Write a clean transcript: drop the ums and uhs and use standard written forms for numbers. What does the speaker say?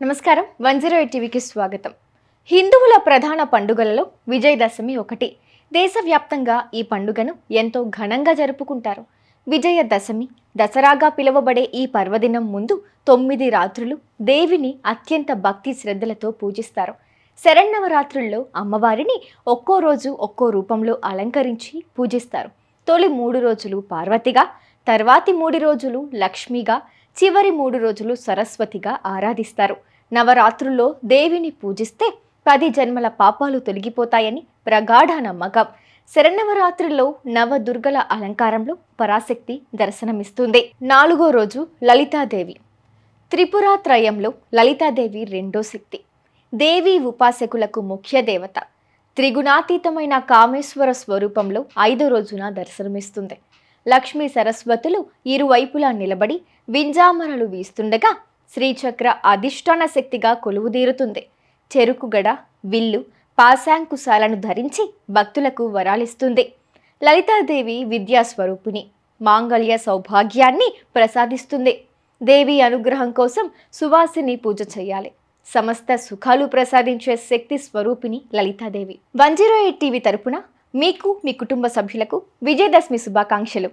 నమస్కారం 108 టీవీకి స్వాగతం. హిందువుల ప్రధాన పండుగలలో విజయదశమి ఒకటి. దేశవ్యాప్తంగా ఈ పండుగను ఎంతో ఘనంగా జరుపుకుంటారు. విజయదశమి, దసరాగా పిలువబడే ఈ పర్వదినం ముందు 9 రాత్రులు దేవిని అత్యంత భక్తి శ్రద్ధలతో పూజిస్తారు. శరన్నవరాత్రుల్లో అమ్మవారిని ఒక్కో రోజు ఒక్కో రూపంలో అలంకరించి పూజిస్తారు. తొలి 3 రోజులు పార్వతిగా, తర్వాతి 3 రోజులు లక్ష్మిగా, చివరి 3 రోజులు సరస్వతిగా ఆరాధిస్తారు. నవరాత్రుల్లో దేవిని పూజిస్తే 10 జన్మల పాపాలు తొలగిపోతాయని ప్రగాఢ నమ్మకం. శరన్నవరాత్రుల్లో నవదుర్గల అలంకారంలో పరాశక్తి దర్శనమిస్తుంది. 4వ రోజు లలితాదేవి. త్రిపురాత్రయంలో లలితాదేవి రెండో శక్తి. దేవి ఉపాసకులకు ముఖ్య దేవత. త్రిగుణాతీతమైన కామేశ్వర స్వరూపంలో 5వ రోజున దర్శనమిస్తుంది. లక్ష్మీ సరస్వతులు ఇరువైపులా నిలబడి వింజామరలు వీస్తుండగా శ్రీచక్ర అధిష్టాన శక్తిగా కొలువుదీరుతుంది. చెరుకుగడ, విల్లు, పాశాంకుశాలను ధరించి భక్తులకు వరాలిస్తుంది. లలితాదేవి విద్యా స్వరూపిణి, మాంగళ్య సౌభాగ్యాన్ని ప్రసాదిస్తుంది. దేవి అనుగ్రహం కోసం సువాసిని పూజ చేయాలి. సమస్త సుఖాలు ప్రసాదించే శక్తి స్వరూపిణి లలితాదేవి. 108 టీవీ తరపున మీకు, మీ కుటుంబ సభ్యులకు విజయదశమి శుభాకాంక్షలు.